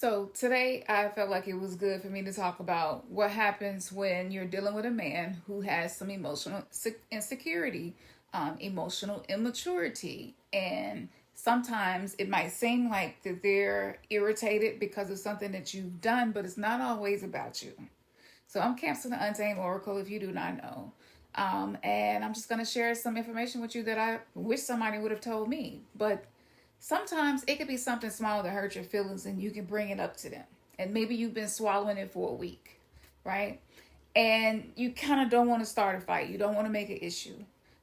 So today I felt like it was good for me to talk about what happens when you're dealing with a man who has some emotional insecurity, emotional immaturity, and sometimes it might seem like that they're irritated because of something that you've done, but it's not always about you. So I'm Cancer the Untamed Oracle if you do not know. And I'm just going to share some information with you that I wish somebody would have told me. But sometimes it could be something small that hurt your feelings and you can bring it up to them. And maybe you've been swallowing it for a week, right? And you kind of don't want to start a fight. You don't want to make an issue.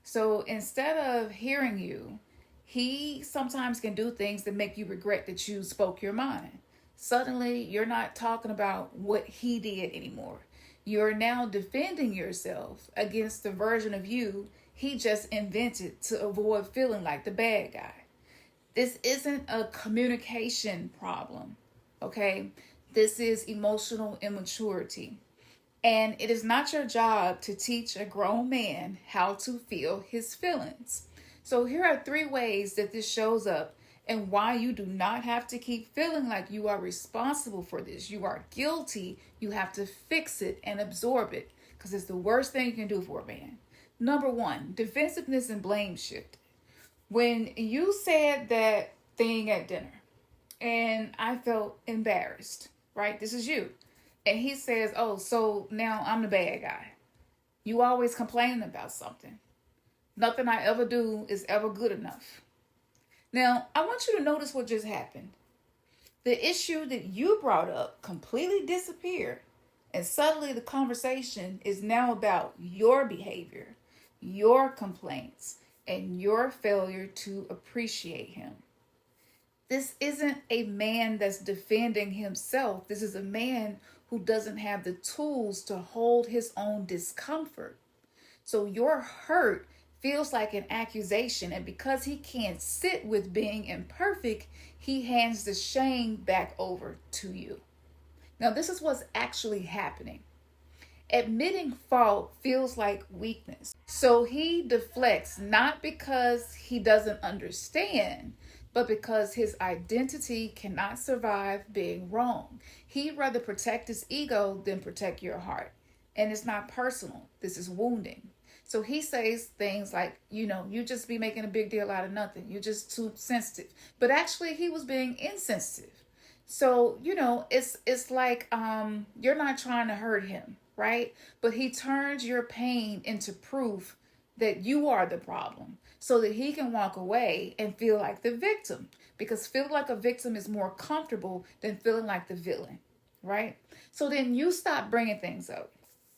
So instead of hearing you, he sometimes can do things that make you regret that you spoke your mind. Suddenly, you're not talking about what he did anymore. You're now defending yourself against the version of you he just invented to avoid feeling like the bad guy. This isn't a communication problem, okay? This is emotional immaturity. And it is not your job to teach a grown man how to feel his feelings. So here are 3 ways that this shows up and why you do not have to keep feeling like you are responsible for this. You are guilty. You have to fix it and absorb it because it's the worst thing you can do for a man. Number 1, defensiveness and blame shift. When you said that thing at dinner and I felt embarrassed, right? This is you. And he says, oh, so now I'm the bad guy. You always complaining about something. Nothing I ever do is ever good enough. Now, I want you to notice what just happened. The issue that you brought up completely disappeared. And suddenly the conversation is now about your behavior, your complaints, and your failure to appreciate him. This isn't a man that's defending himself. This is a man who doesn't have the tools to hold his own discomfort. So your hurt feels like an accusation, and because he can't sit with being imperfect, he hands the shame back over to you. Now, this is what's actually happening. Admitting fault feels like weakness. So he deflects not because he doesn't understand, but because his identity cannot survive being wrong. He'd rather protect his ego than protect your heart. And it's not personal. This is wounding. So he says things like, you just be making a big deal out of nothing. You're just too sensitive. But actually, he was being insensitive. So, it's like you're not trying to hurt him, right? But he turns your pain into proof that you are the problem so that he can walk away and feel like the victim. Because feeling like a victim is more comfortable than feeling like the villain, right? So then you stop bringing things up.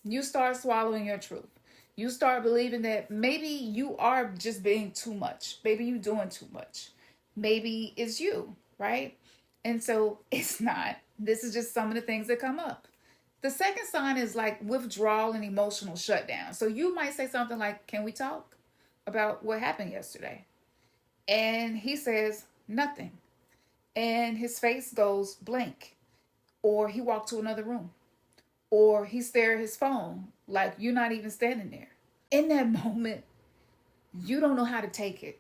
You start swallowing your truth. You start believing that maybe you are just being too much. Maybe you're doing too much. Maybe it's you, right? And so it's not. This is just some of the things that come up. The second sign is like withdrawal and emotional shutdown. So you might say something like, can we talk about what happened yesterday? And he says nothing. And his face goes blank. Or he walked to another room. Or he stared at his phone like you're not even standing there. In that moment, you don't know how to take it.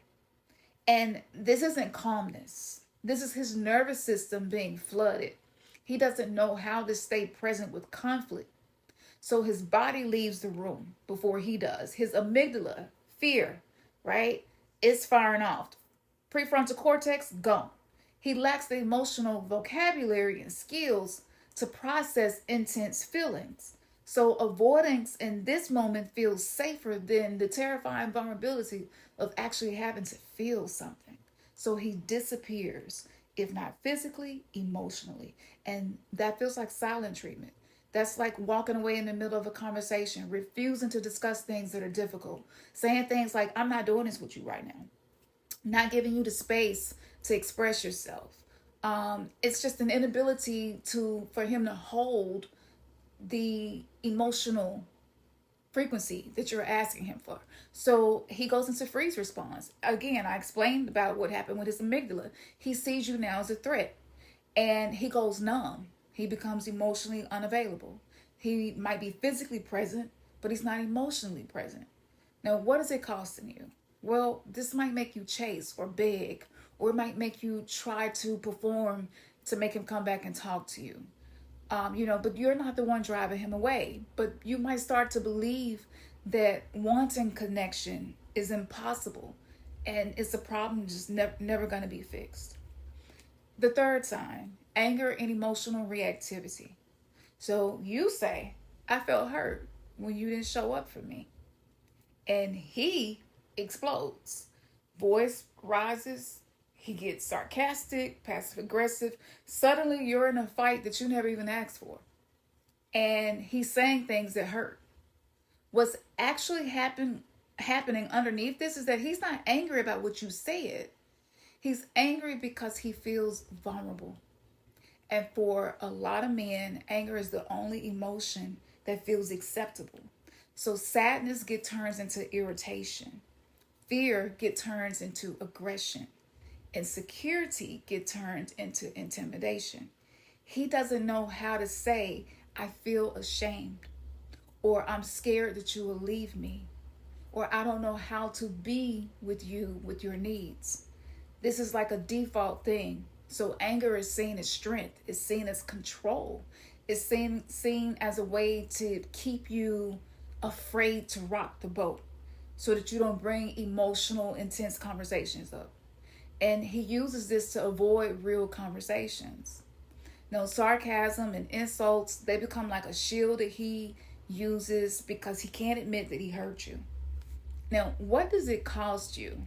And this isn't calmness. This is his nervous system being flooded. He doesn't know how to stay present with conflict. So his body leaves the room before he does. His amygdala, fear, right, is firing off. Prefrontal cortex, gone. He lacks the emotional vocabulary and skills to process intense feelings. So avoidance in this moment feels safer than the terrifying vulnerability of actually having to feel something. So he disappears, if not physically, emotionally. And that feels like silent treatment. That's like walking away in the middle of a conversation, refusing to discuss things that are difficult, saying things like, I'm not doing this with you right now, not giving you the space to express yourself. It's just an inability for him to hold the emotional frequency that you're asking him for. So he goes into freeze response. Again, I explained about what happened with his amygdala. He sees you now as a threat and he goes numb. He becomes emotionally unavailable. He might be physically present, but he's not emotionally present. Now, what is it costing you? Well, this might make you chase or beg, or it might make you try to perform to make him come back and talk to you. But you're not the one driving him away. But you might start to believe that wanting connection is impossible and it's a problem just never going to be fixed. The third sign, anger and emotional reactivity. So you say, I felt hurt when you didn't show up for me. And he explodes. Voice rises. He gets sarcastic, passive aggressive. Suddenly you're in a fight that you never even asked for. And he's saying things that hurt. What's actually happening underneath this is that he's not angry about what you said. He's angry because he feels vulnerable. And for a lot of men, anger is the only emotion that feels acceptable. So sadness turns into irritation. Fear turns into aggression. Insecurity turned into intimidation. He doesn't know how to say, I feel ashamed, or I'm scared that you will leave me, or I don't know how to be with you with your needs. This is like a default thing. So anger is seen as strength. It's seen as control. It's seen as a way to keep you afraid to rock the boat so that you don't bring emotional, intense conversations up. And he uses this to avoid real conversations. Now, sarcasm and insults, they become like a shield that he uses because he can't admit that he hurt you. Now, what does it cost you?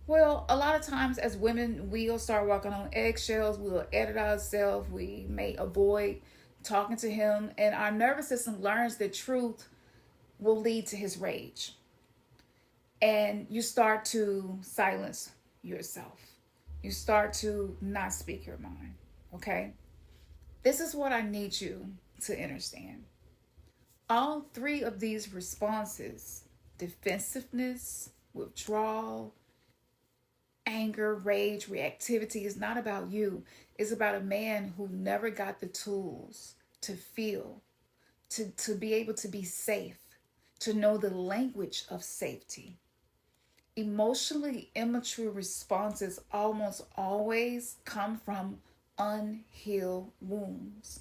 Well, a lot of times as women, we'll start walking on eggshells. We'll edit ourselves. We may avoid talking to him. And our nervous system learns that truth will lead to his rage. And you start to silence yourself. You start to not speak your mind. Okay? This is what I need you to understand. All three of these responses, defensiveness, withdrawal, anger, rage, reactivity, is not about you. It's about a man who never got the tools to feel, to be able to be safe, to know the language of safety. Emotionally immature responses almost always come from unhealed wounds.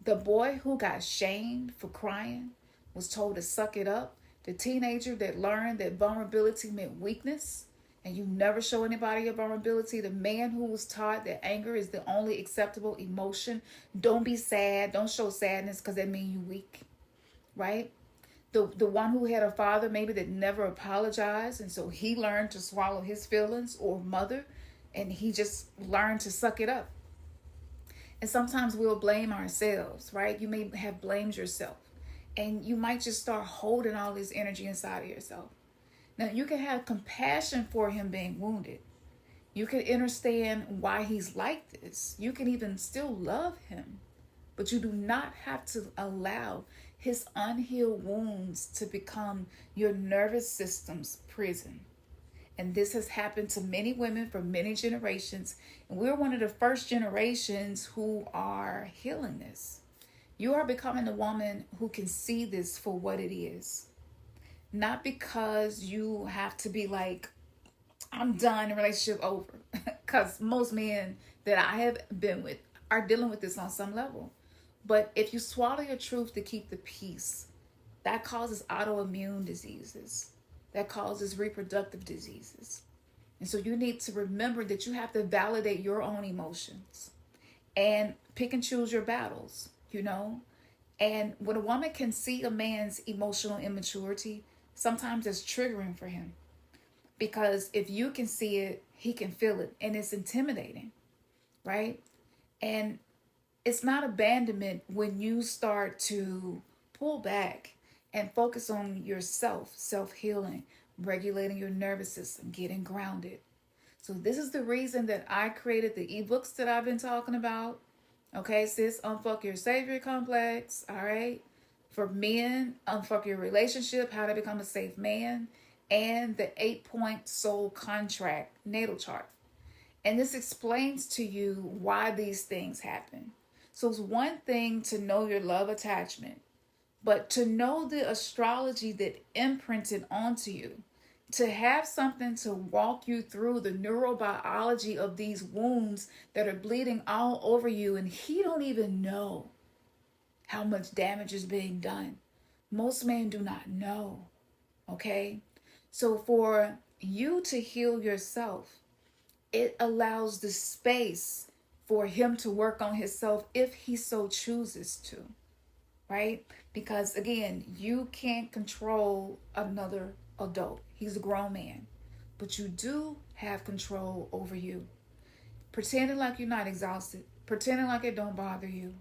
The boy who got shamed for crying was told to suck it up. The teenager that learned that vulnerability meant weakness and you never show anybody your vulnerability. The man who was taught that anger is the only acceptable emotion. Don't be sad. Don't show sadness because that means you weak, right? The one who had a father maybe that never apologized, and so he learned to swallow his feelings, or mother, and he just learned to suck it up. And sometimes we'll blame ourselves, right? You may have blamed yourself, and you might just start holding all this energy inside of yourself. Now, you can have compassion for him being wounded. You can understand why he's like this. You can even still love him, but you do not have to allow his unhealed wounds to become your nervous system's prison. And this has happened to many women for many generations. And we're one of the first generations who are healing this. You are becoming a woman who can see this for what it is. Not because you have to be like, I'm done, relationship over. Because most men that I have been with are dealing with this on some level. But if you swallow your truth to keep the peace, that causes autoimmune diseases. That causes reproductive diseases. And so you need to remember that you have to validate your own emotions and pick and choose your battles, you know? And when a woman can see a man's emotional immaturity, sometimes it's triggering for him. Because if you can see it, he can feel it. And it's intimidating, right? And it's not abandonment when you start to pull back and focus on yourself, self-healing, regulating your nervous system, getting grounded. So this is the reason that I created the ebooks that I've been talking about. Okay, sis, unfuck your savior complex, all right? For men, unfuck your relationship, how to become a safe man, and the 8-point soul contract natal chart. And this explains to you why these things happen. So it's one thing to know your love attachment, but to know the astrology that imprinted onto you to have something to walk you through the neurobiology of these wounds that are bleeding all over you, and he don't even know how much damage is being done. Most men do not know, okay? So for you to heal yourself, it allows the space for him to work on himself if he so chooses to, right? Because again, you can't control another adult. He's a grown man, but you do have control over you. Pretending like you're not exhausted, pretending like it don't bother you,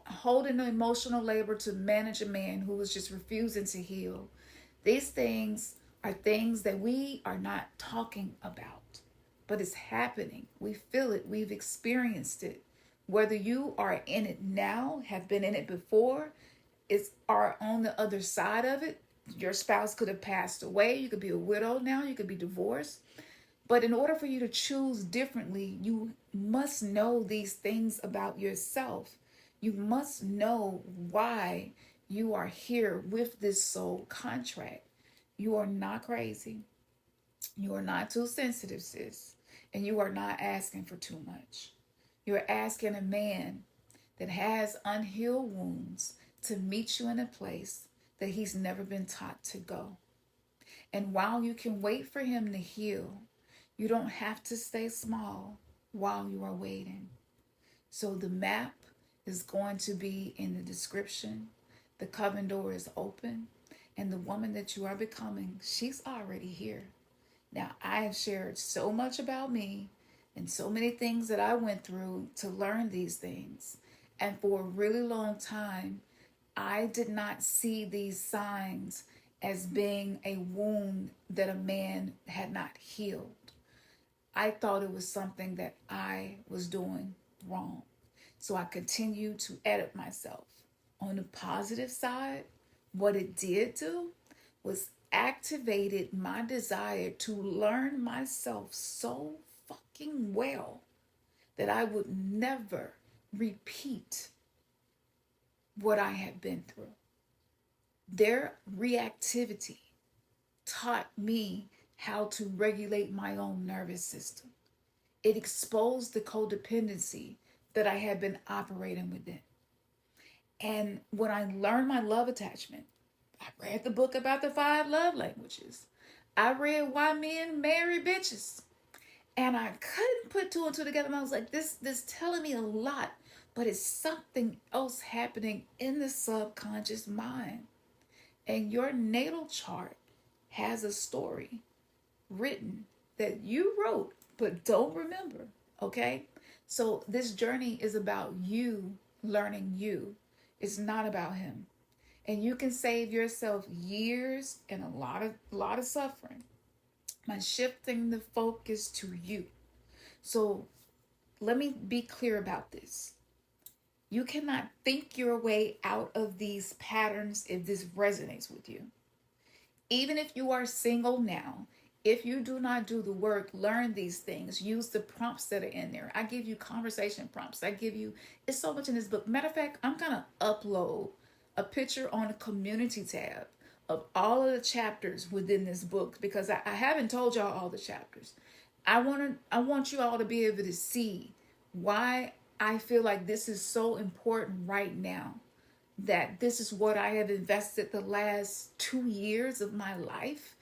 holding the emotional labor to manage a man who is just refusing to heal. These things are things that we are not talking about, but it's happening. We feel it. We've experienced it. Whether you are in it now, have been in it before, are on the other side of it. Your spouse could have passed away. You could be a widow now. You could be divorced. But in order for you to choose differently, you must know these things about yourself. You must know why you are here with this soul contract. You are not crazy. You are not too sensitive, sis. And you are not asking for too much. You're asking a man that has unhealed wounds to meet you in a place that he's never been taught to go. And while you can wait for him to heal, you don't have to stay small while you are waiting. So the map is going to be in the description. The coven door is open. And the woman that you are becoming, she's already here. Now, I have shared so much about me and so many things that I went through to learn these things. And for a really long time, I did not see these signs as being a wound that a man had not healed. I thought it was something that I was doing wrong. So I continued to edit myself. On the positive side, what it did do was activated my desire to learn myself so fucking well that I would never repeat what I had been through. Their reactivity taught me how to regulate my own nervous system. It exposed the codependency that I had been operating within. And when I learned my love attachment, I read the book about the 5 love languages. I read Why Men Marry Bitches. And I couldn't put 2 and 2 together. And I was like, this telling me a lot, but it's something else happening in the subconscious mind. And your natal chart has a story written that you wrote, but don't remember, okay? So this journey is about you learning you. It's not about him. And you can save yourself years and a lot of suffering by shifting the focus to you. So let me be clear about this. You cannot think your way out of these patterns if this resonates with you. Even if you are single now, if you do not do the work, learn these things, use the prompts that are in there. I give you conversation prompts. It's so much in this book. Matter of fact, I'm going to upload a picture on the community tab of all of the chapters within this book because I haven't told y'all all the chapters. I want you all to be able to see why I feel like this is so important right now. That this is what I have invested the last 2 years of my life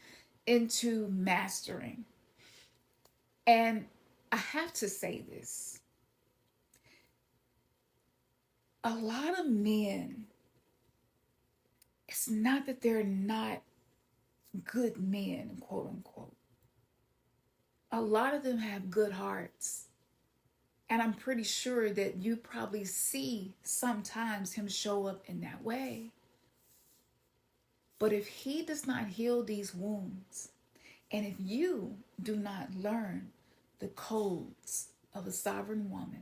into mastering. And I have to say this. A lot of men, it's not that they're not good men, quote unquote. A lot of them have good hearts. And I'm pretty sure that you probably see sometimes him show up in that way. But if he does not heal these wounds, and if you do not learn the codes of a sovereign woman,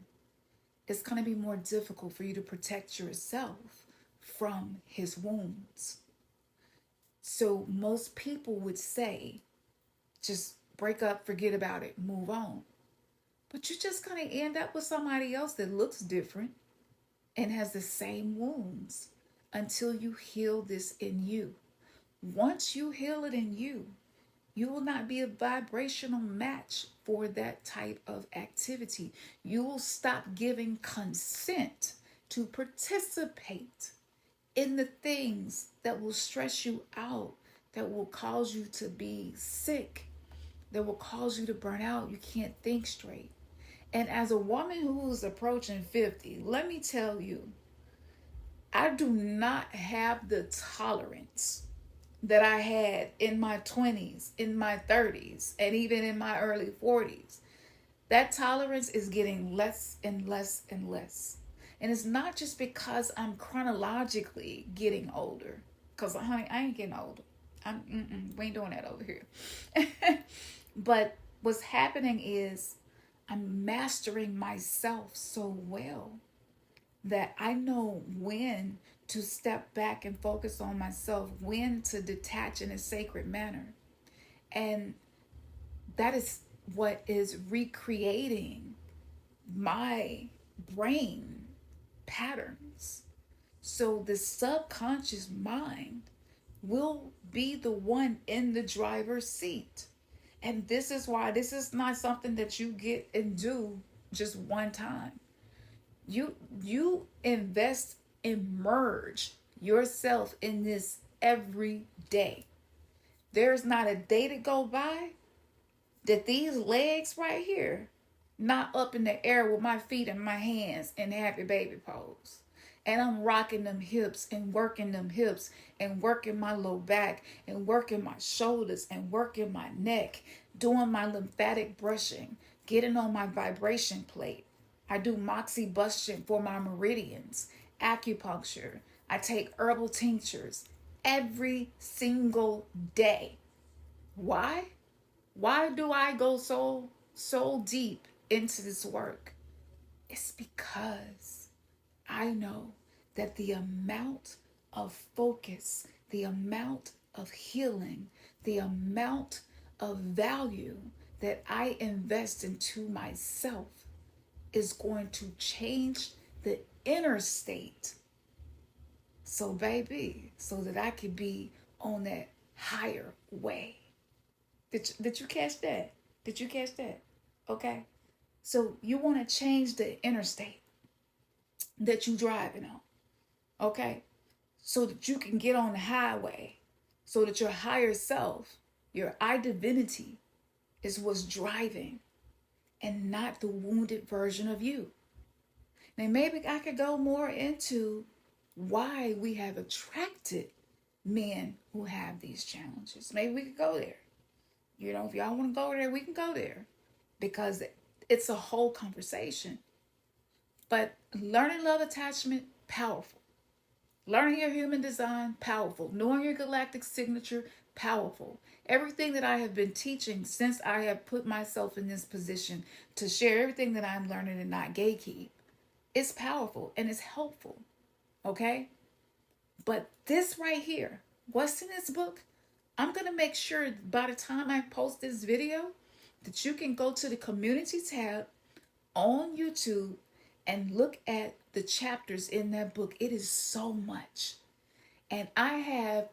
it's going to be more difficult for you to protect yourself from his wounds. So most people would say, just break up, forget about it, move on. But you're just going to end up with somebody else that looks different and has the same wounds until you heal this in you. Once you heal it in you, You will not be a vibrational match for that type of activity. You will stop giving consent to participate in the things that will stress you out, that will cause you to be sick, that will cause you to burn out. You can't think straight. And as a woman who is approaching 50, let me tell you, I do not have the tolerance that I had in my 20s, in my 30s, and even in my early 40s. That tolerance is getting less and less and less. And it's not just because I'm chronologically getting older, because honey, I ain't getting older. We ain't doing that over here. But what's happening is I'm mastering myself so well that I know when to step back and focus on myself, when to detach in a sacred manner. And that is what is recreating my brain patterns. So the subconscious mind will be the one in the driver's seat. And this is why this is not something that you get and do just one time. You invest, immerse yourself in this every day. There's not a day to go by that these legs right here not up in the air with my feet and my hands in happy baby pose. And I'm rocking them hips and working them hips and working my low back and working my shoulders and working my neck, doing my lymphatic brushing, getting on my vibration plate. I do moxibustion for my meridians, acupuncture. I take herbal tinctures every single day. Why? Why do I go so deep into this work? It's because I know that the amount of focus, the amount of healing, the amount of value that I invest into myself is going to change the inner state. So baby, so that I can be on that higher way. Did you catch that? Did you catch that? Okay. So you want to change the inner state that you're driving on. Okay. So that you can get on the highway. So that your higher self, your I divinity, is what's driving and not the wounded version of you. Now maybe I could go more into why we have attracted men who have these challenges. Maybe we could go there. You know, if y'all want to go there, we can go there. Because it's a whole conversation. But learning love attachment, powerful. Learning your human design, powerful. Knowing your galactic signature, powerful. Everything that I have been teaching since I have put myself in this position to share everything that I'm learning and not gatekeep, is powerful and it's helpful. Okay? But this right here, what's in this book, I'm going to make sure by the time I post this video that you can go to the community tab on YouTube and look at the chapters in that book. It is so much. And I have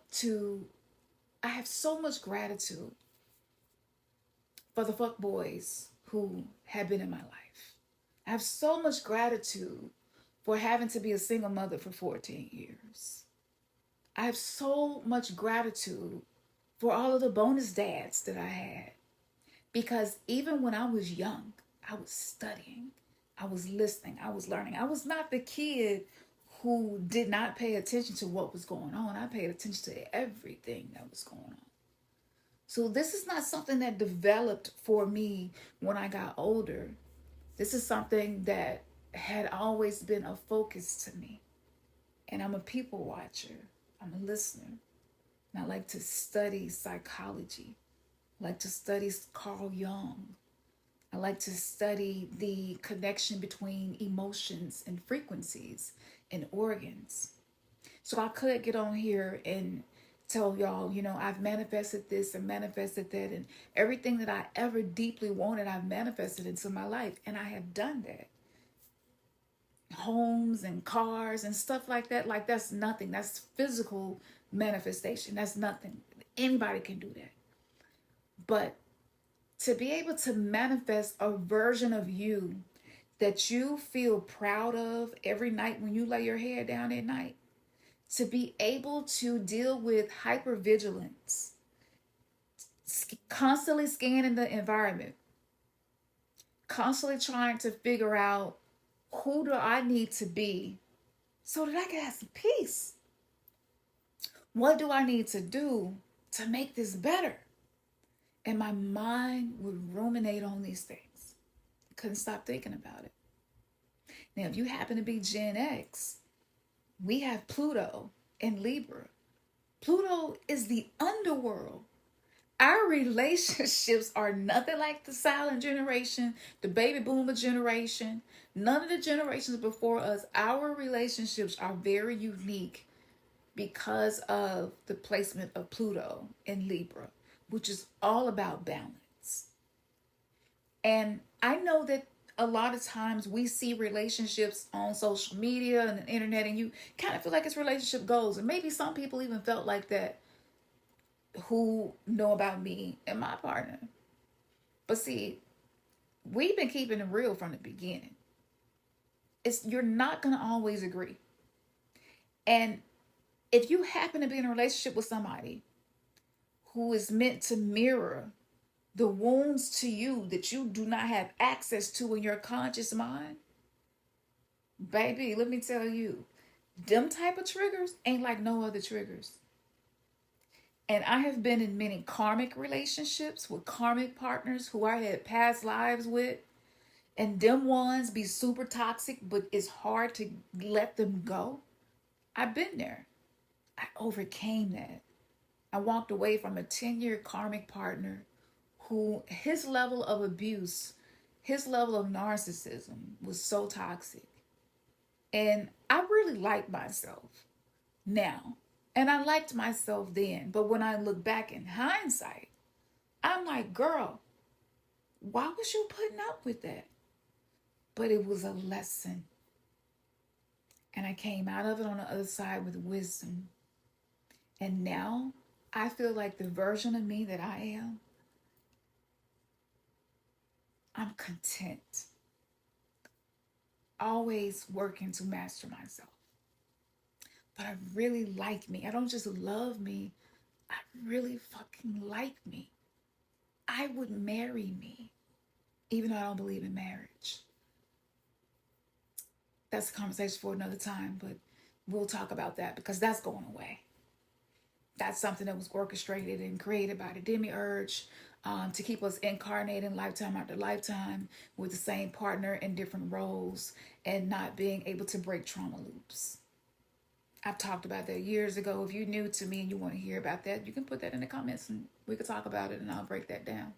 so much gratitude for the fuck boys who have been in my life. I have so much gratitude for having to be a single mother for 14 years. I have so much gratitude for all of the bonus dads that I had. Because even when I was young, I was studying, I was listening, I was learning. I was not the kid who did not pay attention to what was going on. I paid attention to everything that was going on. So this is not something that developed for me when I got older. This is something that had always been a focus to me. And I'm a people watcher. I'm a listener. And I like to study psychology. I like to study Carl Jung. I like to study the connection between emotions and frequencies and organs. So I could get on here and tell y'all, you know, I've manifested this and manifested that, and everything that I ever deeply wanted, I've manifested into my life, and I have done that. Homes and cars and stuff like that, like that's nothing. That's physical manifestation. That's nothing. Anybody can do that. But to be able to manifest a version of you that you feel proud of every night when you lay your head down at night, to be able to deal with hypervigilance, constantly scanning the environment, constantly trying to figure out who do I need to be so that I can have some peace. What do I need to do to make this better? And my mind would ruminate on these things. Couldn't stop thinking about it. Now, if you happen to be Gen X, we have Pluto and Libra. Pluto is the underworld. Our relationships are nothing like the silent generation, the baby boomer generation, none of the generations before us. Our relationships are very unique because of the placement of Pluto in Libra, which is all about balance. And I know that a lot of times we see relationships on social media and the internet, and you kind of feel like it's relationship goals. And maybe some people even felt like that who know about me and my partner. But see, we've been keeping it real from the beginning. You're not going to always agree. And if you happen to be in a relationship with somebody who is meant to mirror the wounds to you that you do not have access to in your conscious mind, baby, let me tell you, them type of triggers ain't like no other triggers. And I have been in many karmic relationships with karmic partners who I had past lives with, and them ones be super toxic, but it's hard to let them go. I've been there. I overcame that. I walked away from a 10-year karmic partner who, his level of abuse, his level of narcissism was so toxic. And I really like myself now. And I liked myself then. But when I look back in hindsight, I'm like, girl, why was you putting up with that? But it was a lesson. And I came out of it on the other side with wisdom. And now I feel like the version of me that I am, I'm content. Always working to master myself. But I really like me. I don't just love me. I really fucking like me. I would marry me, even though I don't believe in marriage. That's a conversation for another time, but we'll talk about that because that's going away. That's something that was orchestrated and created by the demiurge to keep us incarnating lifetime after lifetime with the same partner in different roles and not being able to break trauma loops. I've talked about that years ago. If you're new to me and you want to hear about that, you can put that in the comments and we could talk about it and I'll break that down.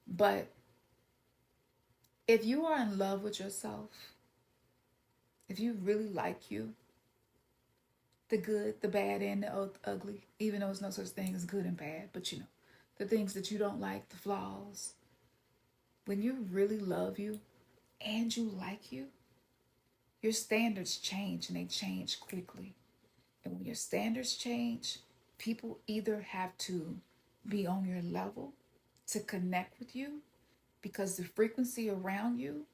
But if you are in love with yourself, if you really like you, the good, the bad, and the ugly, even though there's no such thing as good and bad, but you know, the things that you don't like, the flaws, when you really love you and you like you, your standards change and they change quickly. And when your standards change, people either have to be on your level to connect with you because the frequency around you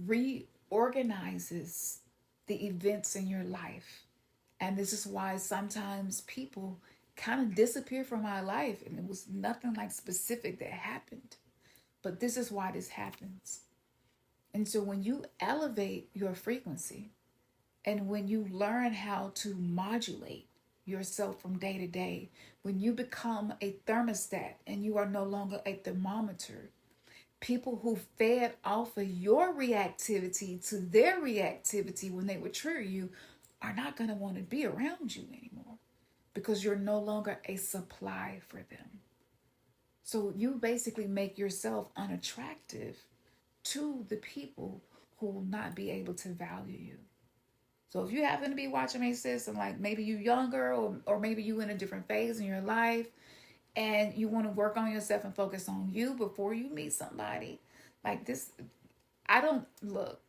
reorganizes the events in your life. And this is why sometimes people kind of disappear from my life and it was nothing like specific that happened. But this is why this happens. And so when you elevate your frequency and when you learn how to modulate yourself from day to day, when you become a thermostat and you are no longer a thermometer, people who fed off of your reactivity to their reactivity when they would trigger you are not going to want to be around you anymore because you're no longer a supply for them. So you basically make yourself unattractive to the people who will not be able to value you. So if you happen to be watching me, sis, and like maybe you're younger or maybe you in a different phase in your life and you want to work on yourself and focus on you before you meet somebody like this, look,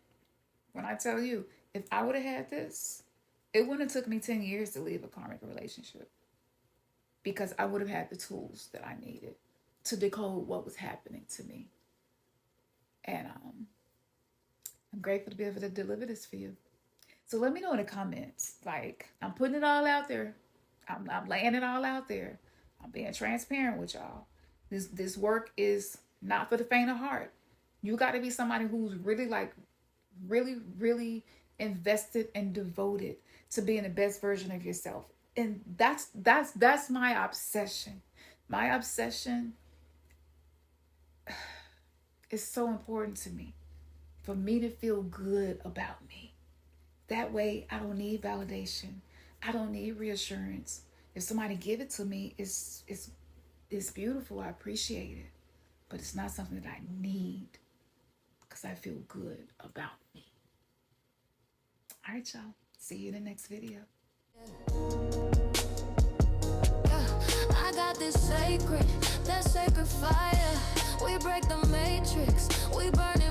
when I tell you, if I would have had this, it wouldn't have took me 10 years to leave a karmic relationship because I would have had the tools that I needed to decode what was happening to me. And I'm grateful to be able to deliver this for you. So let me know in the comments. Like, I'm putting it all out there. I'm laying it all out there. I'm being transparent with y'all. This work is not for the faint of heart. You got to be somebody who's really really invested and devoted to being the best version of yourself. And that's my obsession. My obsession is so important to me, for me to feel good about me. That way I don't need validation. I don't need reassurance. If somebody give it to me, it's beautiful. I appreciate it. But it's not something that I need, because I feel good about me. All right, y'all. See you in the next video. I got that sacred fire. We break the matrix. We burn it.